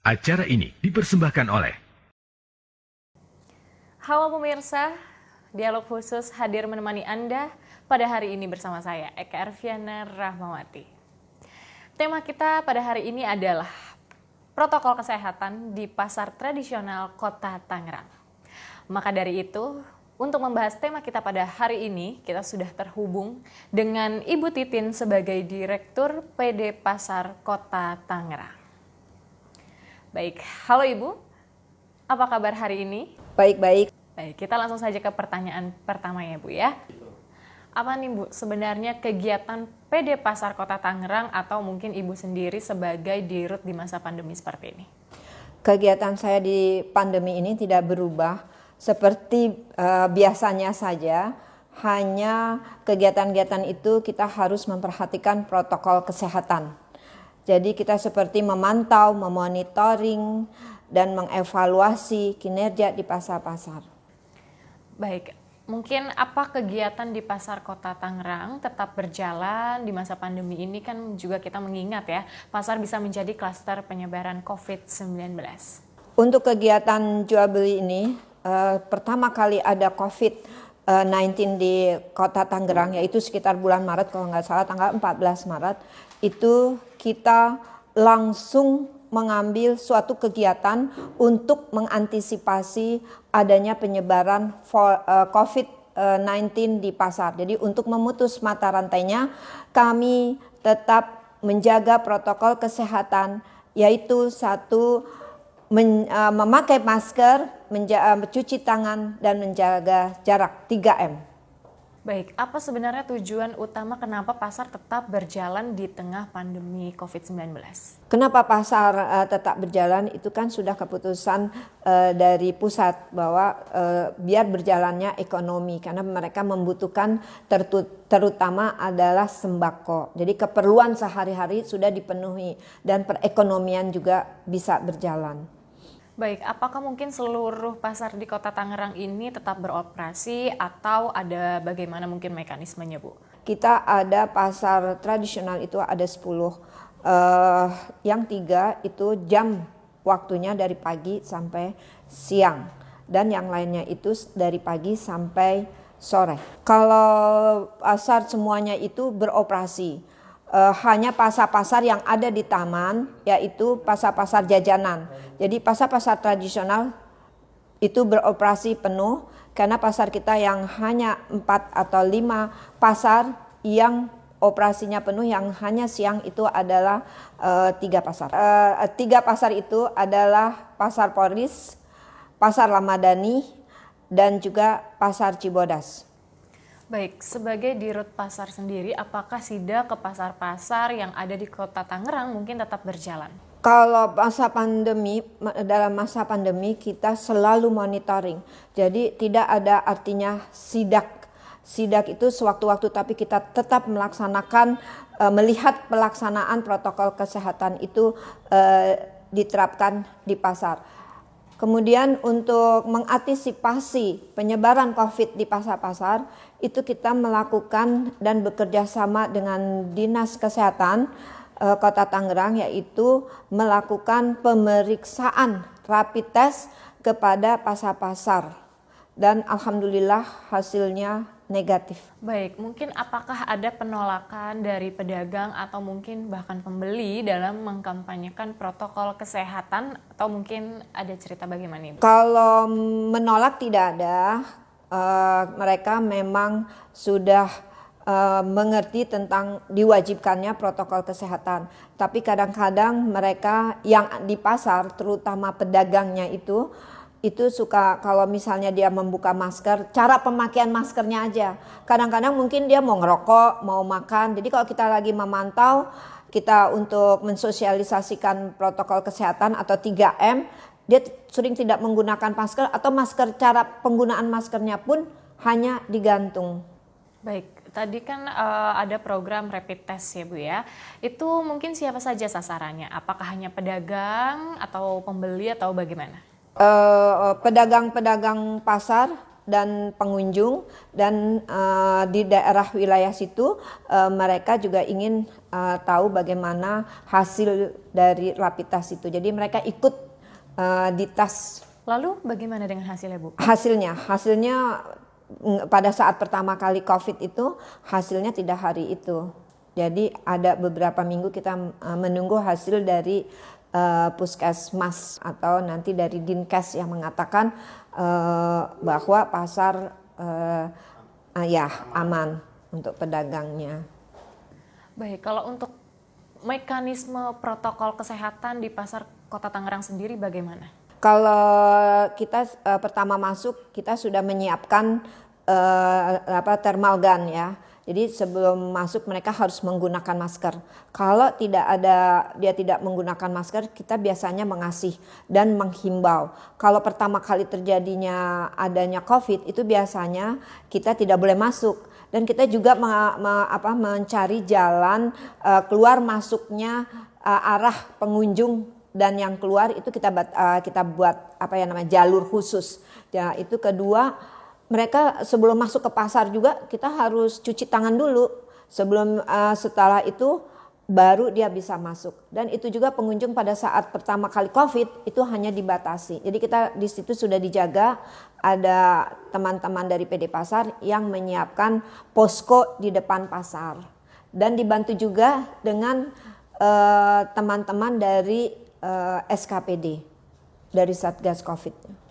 Acara ini dipersembahkan oleh Halo pemirsa, dialog khusus hadir menemani Anda pada hari ini bersama saya, Eka Arfiana Rahmawati. Tema kita pada hari ini adalah protokol kesehatan di pasar tradisional Kota Tangerang. Maka dari itu, untuk membahas tema kita pada hari ini, kita sudah terhubung dengan Ibu Titin sebagai Direktur PD Pasar Kota Tangerang. Baik, halo Ibu, apa kabar hari ini? Baik-baik. Baik, kita langsung saja ke pertanyaan pertama ya Bu ya. Apa nih Bu sebenarnya kegiatan PD Pasar Kota Tangerang atau mungkin Ibu sendiri sebagai dirut di masa pandemi seperti ini? Kegiatan saya di pandemi ini tidak berubah seperti biasanya saja. Hanya kegiatan-kegiatan itu kita harus memperhatikan protokol kesehatan. Jadi kita seperti memantau, memonitoring, dan mengevaluasi kinerja di pasar-pasar. Baik, mungkin apa kegiatan di Pasar Kota Tangerang tetap berjalan di masa pandemi ini kan juga kita mengingat ya, pasar bisa menjadi klaster penyebaran COVID-19. Untuk kegiatan jual beli ini, pertama kali ada COVID-19 di Kota Tangerang, yaitu sekitar bulan Maret kalau nggak salah tanggal 14 Maret, itu kita langsung mengambil suatu kegiatan untuk mengantisipasi adanya penyebaran COVID-19 di pasar. Jadi untuk memutus mata rantainya, kami tetap menjaga protokol kesehatan, yaitu satu memakai masker, mencuci tangan, dan menjaga jarak 3M. Baik, apa sebenarnya tujuan utama kenapa pasar tetap berjalan di tengah pandemi COVID-19? Kenapa pasar tetap berjalan, itu kan sudah keputusan dari pusat bahwa biar berjalannya ekonomi, karena mereka membutuhkan terutama adalah sembako. Jadi keperluan sehari-hari sudah dipenuhi dan perekonomian juga bisa berjalan. Baik, apakah mungkin seluruh pasar di Kota Tangerang ini tetap beroperasi atau ada bagaimana mungkin mekanismenya Bu? Kita ada pasar tradisional itu ada 10. Yang 3 itu jam waktunya dari pagi sampai siang. Dan yang lainnya itu dari pagi sampai sore. Kalau pasar semuanya itu beroperasi. Hanya pasar-pasar yang ada di taman, yaitu pasar-pasar jajanan. Jadi pasar-pasar tradisional itu beroperasi penuh, karena pasar kita yang hanya 4 atau 5 pasar yang operasinya penuh, yang hanya siang itu adalah 3 pasar. 3 pasar itu adalah Pasar Polis, Pasar Ramadhani, dan juga Pasar Cibodas. Baik, sebagai dirut pasar sendiri, apakah sidak ke pasar-pasar yang ada di Kota Tangerang mungkin tetap berjalan? Kalau dalam masa pandemi kita selalu monitoring. Jadi tidak ada artinya sidak. Sidak itu sewaktu-waktu, tapi kita tetap melaksanakan, melihat pelaksanaan protokol kesehatan itu diterapkan di pasar. Kemudian untuk mengantisipasi penyebaran COVID di pasar-pasar, itu kita melakukan dan bekerja sama dengan Dinas Kesehatan Kota Tangerang, yaitu melakukan pemeriksaan rapid test kepada pasar-pasar. Dan alhamdulillah hasilnya negatif. Baik, mungkin apakah ada penolakan dari pedagang atau mungkin bahkan pembeli dalam mengkampanyekan protokol kesehatan atau mungkin ada cerita bagaimana Ibu? Kalau menolak tidak ada, mereka memang sudah mengerti tentang diwajibkannya protokol kesehatan. Tapi kadang-kadang mereka yang di pasar, terutama pedagangnya itu suka kalau misalnya dia membuka masker, cara pemakaian maskernya aja. Kadang-kadang mungkin dia mau ngerokok, mau makan. Jadi kalau kita lagi memantau, kita untuk mensosialisasikan protokol kesehatan atau 3M, dia sering tidak menggunakan masker atau masker, cara penggunaan maskernya pun hanya digantung. Baik, tadi kan ada program rapid test ya Bu ya. Itu mungkin siapa saja sasarannya? Apakah hanya pedagang atau pembeli atau bagaimana? Pedagang-pedagang pasar dan pengunjung, dan di daerah wilayah situ mereka juga ingin tahu bagaimana hasil dari rapid test itu. Jadi mereka ikut di tes. Lalu bagaimana dengan hasilnya, Bu? Hasilnya pada saat pertama kali COVID itu hasilnya tidak hari itu. Jadi ada beberapa minggu kita menunggu hasil dari Puskesmas atau nanti dari Dinkes yang mengatakan bahwa pasar aman untuk pedagangnya. Baik, kalau untuk mekanisme protokol kesehatan di pasar Kota Tangerang sendiri bagaimana? Kalau kita pertama masuk, kita sudah menyiapkan thermal gun ya. Jadi sebelum masuk mereka harus menggunakan masker. Kalau dia tidak menggunakan masker, kita biasanya mengasih dan menghimbau. Kalau pertama kali terjadinya adanya COVID, itu biasanya kita tidak boleh masuk. Dan kita juga mencari jalan keluar masuknya arah pengunjung, dan yang keluar itu kita buat jalur khusus. Ya, itu kedua. Mereka sebelum masuk ke pasar juga kita harus cuci tangan dulu. Setelah itu baru dia bisa masuk. Dan itu juga pengunjung pada saat pertama kali COVID itu hanya dibatasi. Jadi kita di situ sudah dijaga, ada teman-teman dari PD Pasar yang menyiapkan posko di depan pasar. Dan dibantu juga dengan teman-teman dari SKPD, dari Satgas COVID.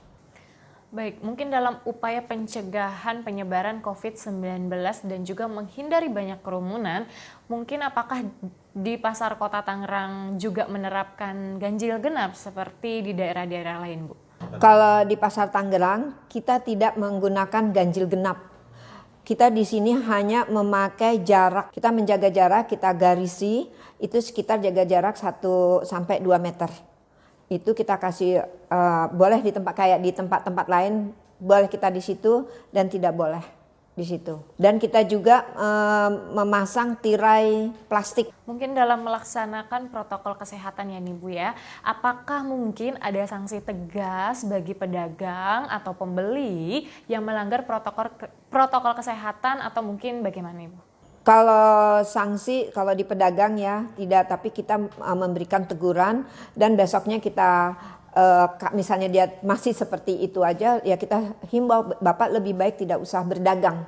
Baik, mungkin dalam upaya pencegahan penyebaran COVID-19 dan juga menghindari banyak kerumunan, mungkin apakah di pasar Kota Tangerang juga menerapkan ganjil genap seperti di daerah-daerah lain, Bu? Kalau di pasar Tangerang, kita tidak menggunakan ganjil genap. Kita di sini hanya memakai jarak, kita menjaga jarak, kita garisi, itu sekitar jaga jarak 1 sampai 2 meter. Itu kita kasih boleh di tempat-tempat lain, boleh kita di situ dan tidak boleh di situ. Dan kita juga memasang tirai plastik. Mungkin dalam melaksanakan protokol kesehatan ya nih Bu ya, apakah mungkin ada sanksi tegas bagi pedagang atau pembeli yang melanggar protokol kesehatan atau mungkin bagaimana Ibu? Kalau sanksi, kalau di pedagang ya tidak, tapi kita memberikan teguran dan besoknya kita misalnya dia masih seperti itu aja, ya kita himbau Bapak lebih baik tidak usah berdagang.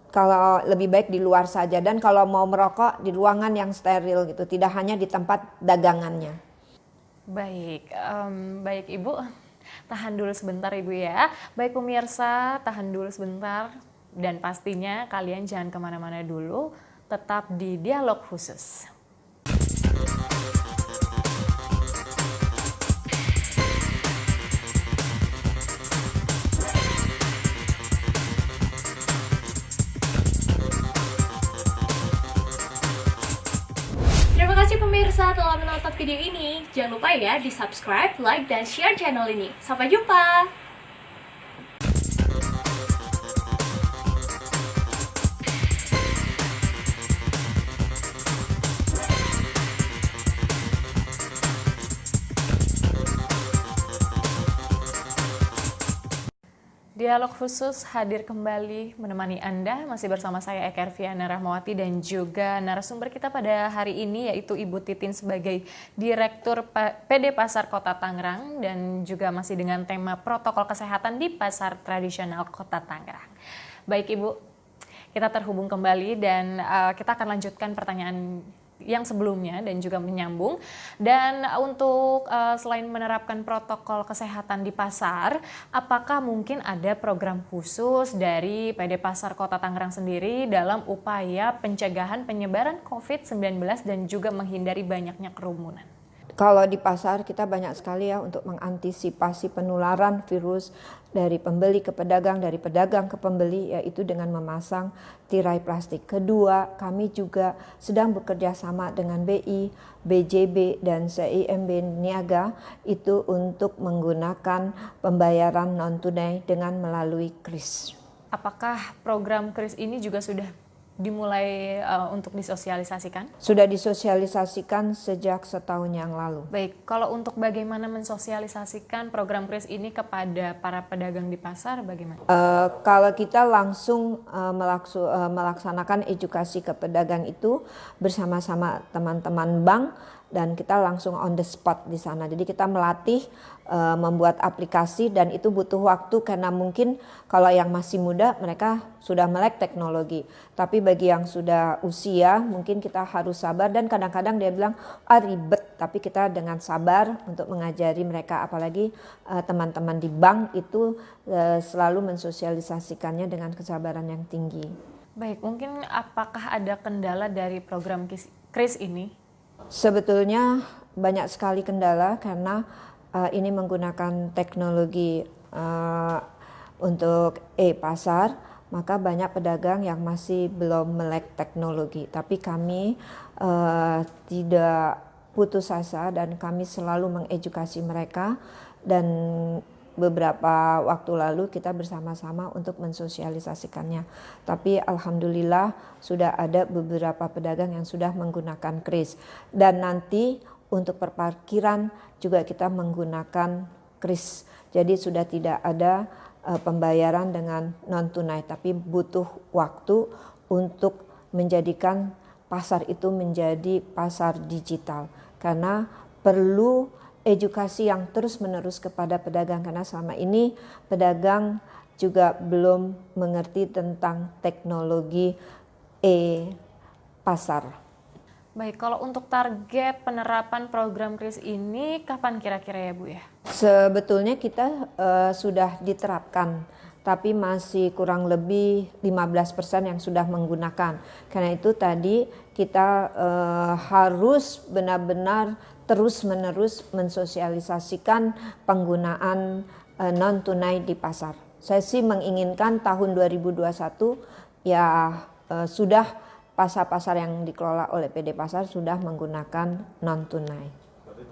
Kalau lebih baik di luar saja, dan kalau mau merokok di ruangan yang steril gitu, tidak hanya di tempat dagangannya. Baik, baik Ibu, tahan dulu sebentar Ibu ya. Baik pemirsa, tahan dulu sebentar. Dan pastinya kalian jangan kemana-mana dulu, tetap di Dialog Khusus. Terima kasih pemirsa telah menonton video ini. Jangan lupa ya di subscribe, like, dan share channel ini. Sampai jumpa! Dialog Khusus hadir kembali menemani Anda, masih bersama saya Eka Erviana Rahmawati dan juga narasumber kita pada hari ini yaitu Ibu Titin sebagai Direktur PD Pasar Kota Tangerang dan juga masih dengan tema protokol kesehatan di Pasar Tradisional Kota Tangerang. Baik Ibu, kita terhubung kembali dan kita akan lanjutkan pertanyaan yang sebelumnya dan juga menyambung. Dan untuk selain menerapkan protokol kesehatan di pasar, apakah mungkin ada program khusus dari PD Pasar Kota Tangerang sendiri dalam upaya pencegahan penyebaran COVID-19 dan juga menghindari banyaknya kerumunan? Kalau di pasar kita banyak sekali ya untuk mengantisipasi penularan virus dari pembeli ke pedagang, dari pedagang ke pembeli, yaitu dengan memasang tirai plastik. Kedua, kami juga sedang bekerja sama dengan BI, BJB, dan CIMB Niaga itu untuk menggunakan pembayaran non-tunai dengan melalui KRIS. Apakah program KRIS ini juga sudah dimulai untuk disosialisasikan? Sudah disosialisasikan sejak setahun yang lalu. Baik, kalau untuk bagaimana mensosialisasikan program KRIS ini kepada para pedagang di pasar, bagaimana? Kalau kita langsung melaksanakan edukasi ke pedagang itu bersama-sama teman-teman bank, dan kita langsung on the spot di sana. Jadi kita melatih membuat aplikasi, dan itu butuh waktu karena mungkin kalau yang masih muda mereka sudah melek teknologi. Tapi bagi yang sudah usia mungkin kita harus sabar, dan kadang-kadang dia bilang ribet, tapi kita dengan sabar untuk mengajari mereka, apalagi teman-teman di bank itu selalu mensosialisasikannya dengan kesabaran yang tinggi. Baik, mungkin apakah ada kendala dari program KRIS ini? Sebetulnya banyak sekali kendala karena ini menggunakan teknologi untuk e-pasar, maka banyak pedagang yang masih belum melek teknologi. Tapi kami tidak putus asa dan kami selalu mengedukasi mereka, dan beberapa waktu lalu kita bersama-sama untuk mensosialisasikannya. Tapi alhamdulillah sudah ada beberapa pedagang yang sudah menggunakan KRIS. Dan nanti untuk perparkiran juga kita menggunakan KRIS. Jadi sudah tidak ada pembayaran dengan non tunai, tapi butuh waktu untuk menjadikan pasar itu menjadi pasar digital. Karena perlu edukasi yang terus-menerus kepada pedagang, karena selama ini pedagang juga belum mengerti tentang teknologi e-pasar. Baik, kalau untuk target penerapan program KRIS ini kapan kira-kira ya Bu ya? Sebetulnya kita sudah diterapkan, tapi masih kurang lebih 15% yang sudah menggunakan. Karena itu tadi kita harus benar-benar terus-menerus mensosialisasikan penggunaan non-tunai di pasar. Saya sih menginginkan tahun 2021 ya sudah pasar-pasar yang dikelola oleh PD Pasar sudah menggunakan non-tunai,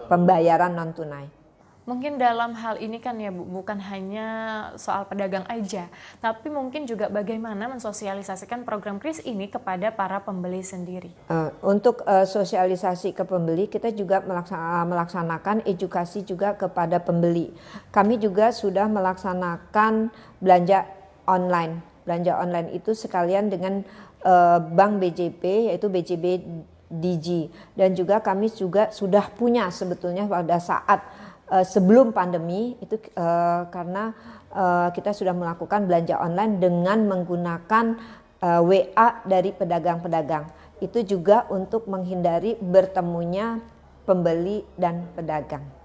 pembayaran non-tunai. Mungkin dalam hal ini kan ya Bu, bukan hanya soal pedagang aja, tapi mungkin juga bagaimana mensosialisasikan program KRIS ini kepada para pembeli sendiri. Untuk sosialisasi ke pembeli, kita juga melaksanakan edukasi juga kepada pembeli. Kami juga sudah melaksanakan belanja online. Belanja online itu sekalian dengan Bank BJP, yaitu BJB Digi. Dan juga kami juga sudah punya sebetulnya pada saat sebelum pandemi itu karena kita sudah melakukan belanja online dengan menggunakan WA dari pedagang-pedagang. Itu juga untuk menghindari bertemunya pembeli dan pedagang.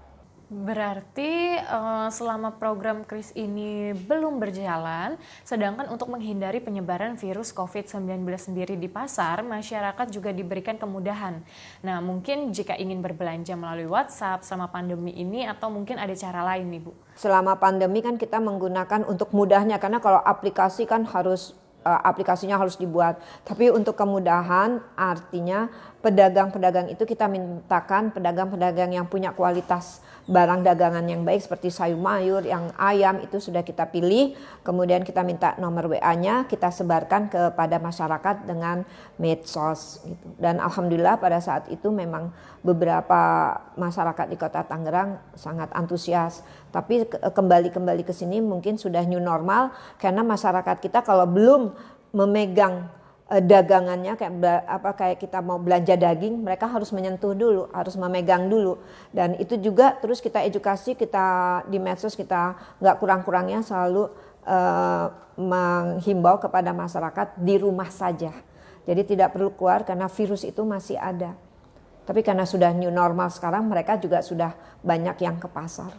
Berarti selama program KRIS ini belum berjalan, sedangkan untuk menghindari penyebaran virus COVID-19 sendiri di pasar, masyarakat juga diberikan kemudahan. Nah, mungkin jika ingin berbelanja melalui WhatsApp selama pandemi ini, atau mungkin ada cara lain nih Bu? Selama pandemi kan kita menggunakan untuk mudahnya, karena kalau aplikasi kan harus aplikasinya harus dibuat. Tapi untuk kemudahan artinya pedagang-pedagang itu kita mintakan pedagang-pedagang yang punya kualitas barang dagangan yang baik seperti sayur mayur, yang ayam itu sudah kita pilih. Kemudian kita minta nomor WA-nya, kita sebarkan kepada masyarakat dengan medsos gitu. Dan alhamdulillah pada saat itu memang beberapa masyarakat di Kota Tangerang sangat antusias. Tapi kembali ke sini mungkin sudah new normal, karena masyarakat kita kalau belum memegang dagangannya kayak kita mau belanja daging, mereka harus menyentuh dulu, harus memegang dulu. Dan itu juga terus kita edukasi, kita di medsos kita nggak kurang-kurangnya selalu menghimbau kepada masyarakat di rumah saja. Jadi tidak perlu keluar karena virus itu masih ada. Tapi karena sudah new normal sekarang, mereka juga sudah banyak yang ke pasar.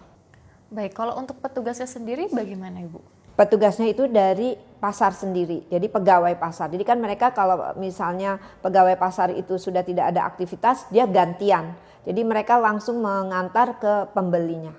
Baik, kalau untuk petugasnya sendiri bagaimana Ibu? Petugasnya itu dari pasar sendiri, jadi pegawai pasar. Jadi kan mereka kalau misalnya pegawai pasar itu sudah tidak ada aktivitas, dia gantian. Jadi mereka langsung mengantar ke pembelinya.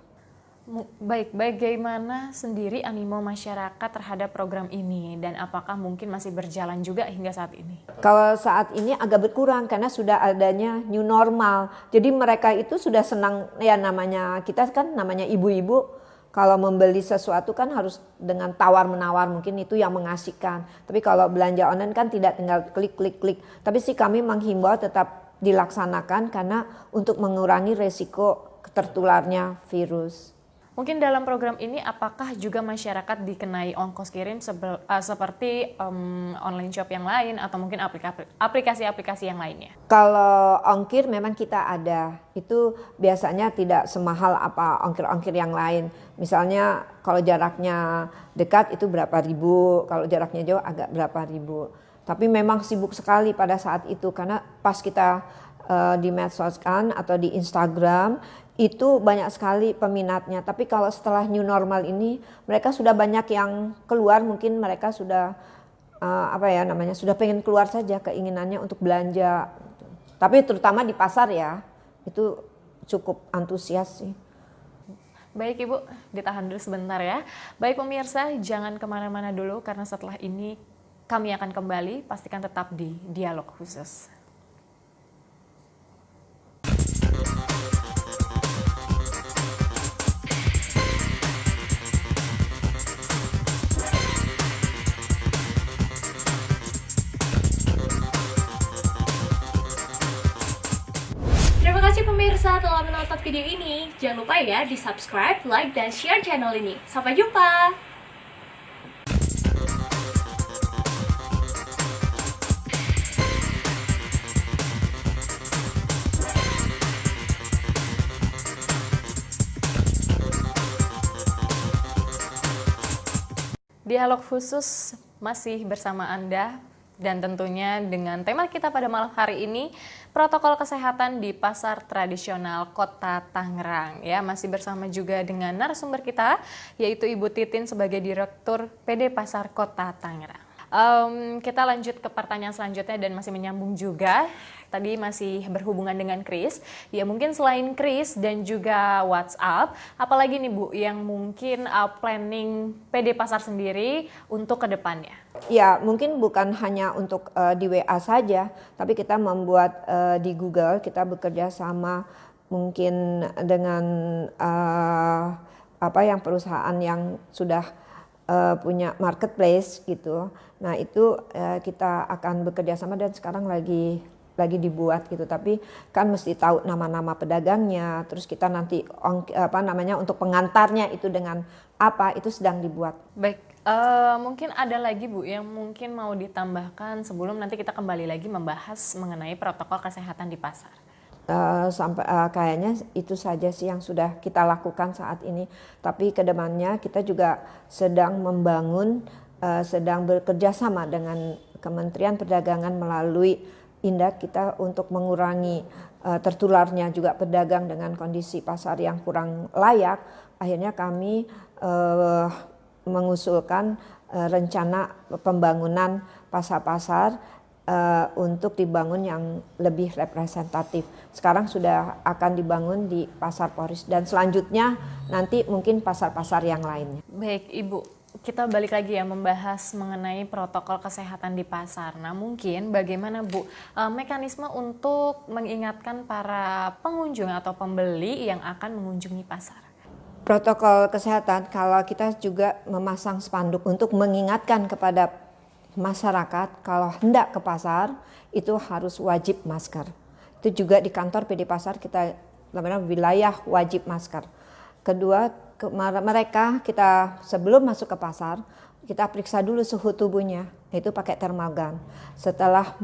Baik, bagaimana sendiri animo masyarakat terhadap program ini, dan apakah mungkin masih berjalan juga hingga saat ini? Kalau saat ini agak berkurang karena sudah adanya new normal. Jadi mereka itu sudah senang, ya namanya kita kan namanya ibu-ibu, Kalau membeli sesuatu kan harus dengan tawar-menawar, mungkin itu yang mengasihkan. Tapi kalau belanja online kan tidak tinggal klik. Tapi sih kami menghimbau tetap dilaksanakan karena untuk mengurangi resiko tertularnya virus. Mungkin dalam program ini apakah juga masyarakat dikenai ongkos kirim seperti online shop yang lain atau mungkin aplikasi-aplikasi yang lainnya? Kalau ongkir memang kita ada, itu biasanya tidak semahal apa ongkir-ongkir yang lain. Misalnya kalau jaraknya dekat itu berapa ribu, kalau jaraknya jauh agak berapa ribu. Tapi memang sibuk sekali pada saat itu karena pas kita di medsos kan atau di Instagram itu banyak sekali peminatnya. Tapi kalau setelah new normal ini mereka sudah banyak yang keluar, mungkin mereka sudah sudah pengen keluar saja keinginannya untuk belanja. Tapi terutama di pasar ya, itu cukup antusias sih. Baik Ibu, ditahan dulu sebentar ya. Baik pemirsa, jangan kemana-mana dulu karena setelah ini kami akan kembali, pastikan tetap di Dialog Khusus. Terima kasih pemirsa telah menonton video ini. Jangan lupa ya di subscribe, like, dan share channel ini. Sampai jumpa! Dialog Khusus masih bersama Anda dan tentunya dengan tema kita pada malam hari ini, protokol kesehatan di pasar tradisional Kota Tangerang. Ya, masih bersama juga dengan narasumber kita yaitu Ibu Titin sebagai Direktur PD Pasar Kota Tangerang. Kita lanjut ke pertanyaan selanjutnya dan masih menyambung juga. Tadi masih berhubungan dengan Kris. Ya mungkin selain Kris dan juga WhatsApp, apalagi nih Bu yang mungkin planning PD Pasar sendiri untuk ke depannya? Ya mungkin bukan hanya untuk di WA saja, tapi kita membuat di Google, kita bekerja sama mungkin dengan perusahaan yang sudah punya marketplace gitu. Nah itu kita akan bekerja sama dan sekarang lagi dibuat gitu. Tapi kan mesti tahu nama-nama pedagangnya. Terus kita nanti untuk pengantarnya itu dengan apa itu sedang dibuat. Baik, mungkin ada lagi Bu yang mungkin mau ditambahkan sebelum nanti kita kembali lagi membahas mengenai protokol kesehatan di pasar. Kayaknya itu saja sih yang sudah kita lakukan saat ini. Tapi kedepannya kita juga sedang membangun, sedang bekerja sama dengan Kementerian Perdagangan melalui Indak kita untuk mengurangi tertularnya juga pedagang dengan kondisi pasar yang kurang layak. Akhirnya kami mengusulkan rencana pembangunan pasar-pasar untuk dibangun yang lebih representatif. Sekarang sudah akan dibangun di Pasar Poris dan selanjutnya nanti mungkin pasar-pasar yang lainnya. Baik Ibu, kita balik lagi ya membahas mengenai protokol kesehatan di pasar. Nah mungkin bagaimana Bu mekanisme untuk mengingatkan para pengunjung atau pembeli yang akan mengunjungi pasar? Protokol kesehatan kalau kita juga memasang spanduk untuk mengingatkan kepada masyarakat kalau hendak ke pasar itu harus wajib masker. Itu juga di kantor PD Pasar kita namanya wilayah wajib masker. Kedua, mereka kita sebelum masuk ke pasar kita periksa dulu suhu tubuhnya, yaitu pakai thermal gun. Setelah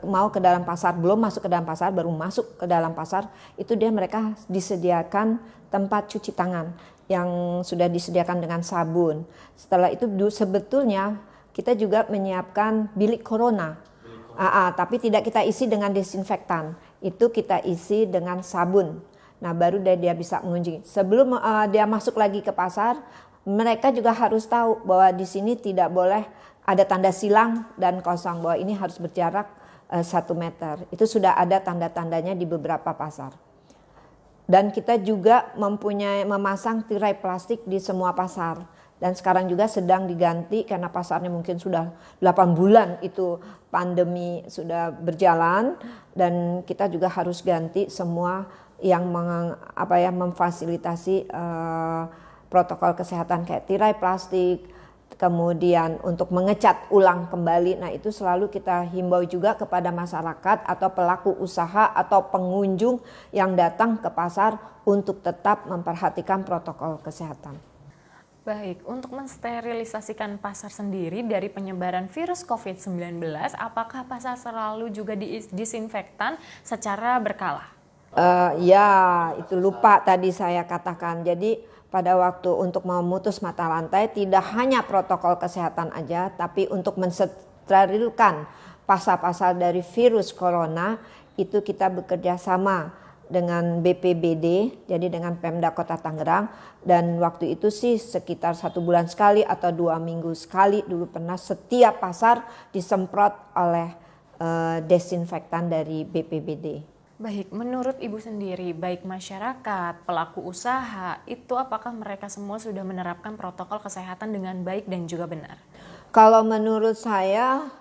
mau ke dalam pasar, belum masuk ke dalam pasar, baru masuk ke dalam pasar, itu mereka disediakan tempat cuci tangan yang sudah disediakan dengan sabun. Setelah itu sebetulnya kita juga menyiapkan bilik corona. Tapi tidak kita isi dengan desinfektan. Itu kita isi dengan sabun. Nah, baru dia bisa mengunjungi. Sebelum dia masuk lagi ke pasar, mereka juga harus tahu bahwa di sini tidak boleh ada tanda silang dan kosong, bahwa ini harus berjarak 1 meter. Itu sudah ada tanda-tandanya di beberapa pasar. Dan kita juga memasang tirai plastik di semua pasar. Dan sekarang juga sedang diganti karena pasarnya mungkin sudah 8 bulan itu pandemi sudah berjalan. Dan kita juga harus ganti semua yang memfasilitasi protokol kesehatan kayak tirai plastik, kemudian untuk mengecat ulang kembali. Nah, itu selalu kita himbau juga kepada masyarakat atau pelaku usaha atau pengunjung yang datang ke pasar untuk tetap memperhatikan protokol kesehatan. Baik, untuk mensterilisasikan pasar sendiri dari penyebaran virus COVID-19, apakah pasar selalu juga disinfektan secara berkala? Ya, itu lupa tadi saya katakan. Jadi pada waktu untuk memutus mata rantai tidak hanya protokol kesehatan aja, tapi untuk mensterilkan pasar-pasar dari virus corona itu kita bekerja sama dengan BPBD, jadi dengan Pemda Kota Tangerang, dan waktu itu sih sekitar 1 bulan sekali atau 2 minggu sekali dulu pernah setiap pasar disemprot oleh desinfektan dari BPBD. Baik, menurut Ibu sendiri, baik masyarakat, pelaku usaha, itu apakah mereka semua sudah menerapkan protokol kesehatan dengan baik dan juga benar? Kalau menurut saya,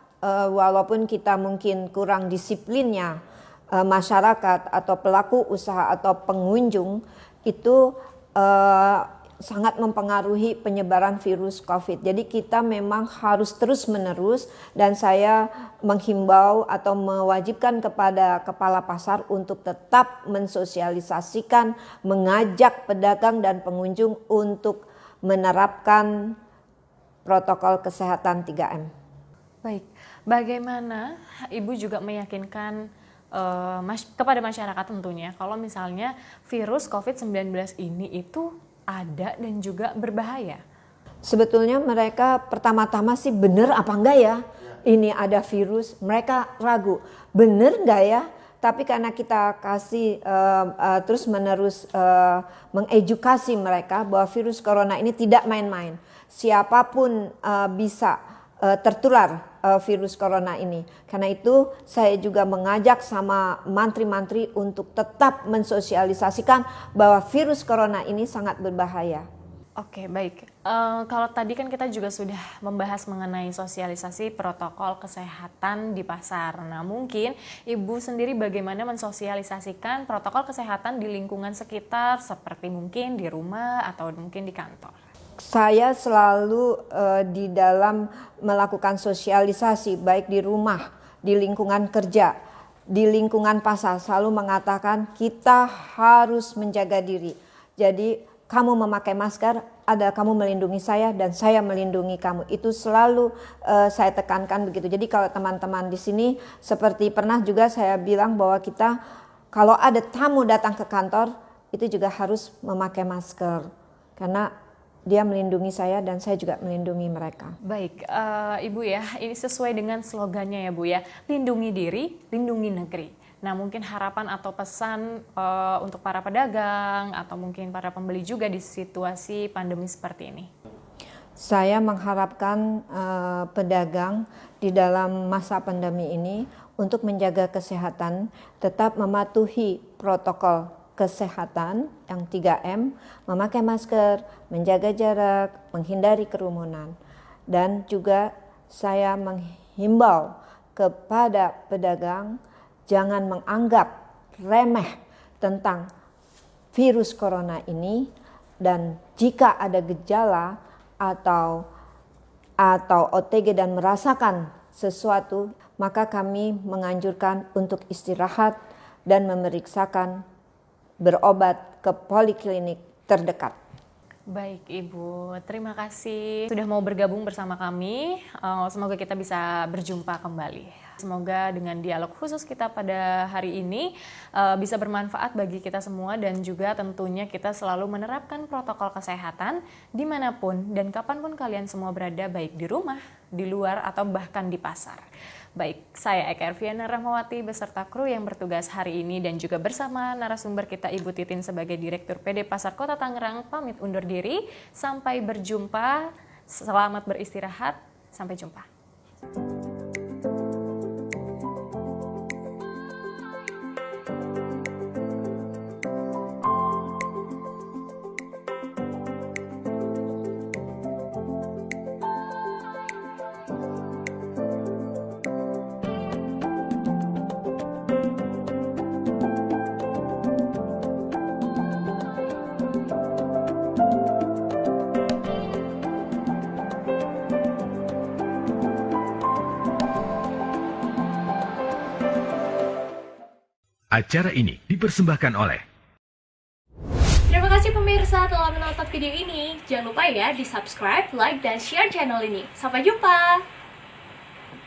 walaupun kita mungkin kurang disiplinnya, masyarakat atau pelaku usaha atau pengunjung itu sangat mempengaruhi penyebaran virus COVID. Jadi kita memang harus terus-menerus, dan saya menghimbau atau mewajibkan kepada kepala pasar untuk tetap mensosialisasikan, mengajak pedagang dan pengunjung untuk menerapkan protokol kesehatan 3M. Baik, bagaimana Ibu juga meyakinkan kepada masyarakat tentunya kalau misalnya virus COVID-19 ini itu ada dan juga berbahaya? Sebetulnya mereka pertama-tama sih bener apa enggak ya ini ada virus, mereka ragu bener enggak ya, tapi karena kita kasih terus menerus mengedukasi mereka bahwa virus corona ini tidak main-main, siapapun bisa tertular virus corona ini. Karena itu saya juga mengajak sama mantri-mantri untuk tetap mensosialisasikan bahwa virus corona ini sangat berbahaya. Oke, baik. Kalau tadi kan kita juga sudah membahas mengenai sosialisasi protokol kesehatan di pasar. Nah, mungkin Ibu sendiri bagaimana mensosialisasikan protokol kesehatan di lingkungan sekitar, seperti mungkin di rumah atau mungkin di kantor? Saya selalu di dalam melakukan sosialisasi baik di rumah, di lingkungan kerja, di lingkungan pasar, selalu mengatakan kita harus menjaga diri. Jadi kamu memakai masker adalah kamu melindungi saya dan saya melindungi kamu. Itu selalu saya tekankan begitu. Jadi kalau teman-teman di sini seperti pernah juga saya bilang bahwa kita kalau ada tamu datang ke kantor itu juga harus memakai masker. Karena dia melindungi saya dan saya juga melindungi mereka. Baik, Ibu ya, ini sesuai dengan slogannya ya Bu ya, lindungi diri, lindungi negeri. Nah, mungkin harapan atau pesan untuk para pedagang atau mungkin para pembeli juga di situasi pandemi seperti ini. Saya mengharapkan pedagang di dalam masa pandemi ini untuk menjaga kesehatan, tetap mematuhi protokol kesehatan yang 3M, memakai masker, menjaga jarak, menghindari kerumunan. Dan juga saya menghimbau kepada pedagang jangan menganggap remeh tentang virus corona ini, dan jika ada gejala atau OTG dan merasakan sesuatu, maka kami menganjurkan untuk istirahat dan memeriksakan berobat ke poliklinik terdekat. Baik Ibu, terima kasih sudah mau bergabung bersama kami. Semoga kita bisa berjumpa kembali. Semoga dengan dialog khusus kita pada hari ini bisa bermanfaat bagi kita semua, dan juga tentunya kita selalu menerapkan protokol kesehatan dimanapun dan kapanpun kalian semua berada, baik di rumah, di luar, atau bahkan di pasar. Baik, saya Eka Erviana Rahmawati beserta kru yang bertugas hari ini dan juga bersama narasumber kita Ibu Titin sebagai Direktur PD Pasar Kota Tangerang pamit undur diri. Sampai berjumpa, selamat beristirahat, sampai jumpa. Acara ini dipersembahkan oleh Terima kasih pemirsa telah menonton video ini. Jangan lupa ya di subscribe, like, dan share channel ini. Sampai jumpa!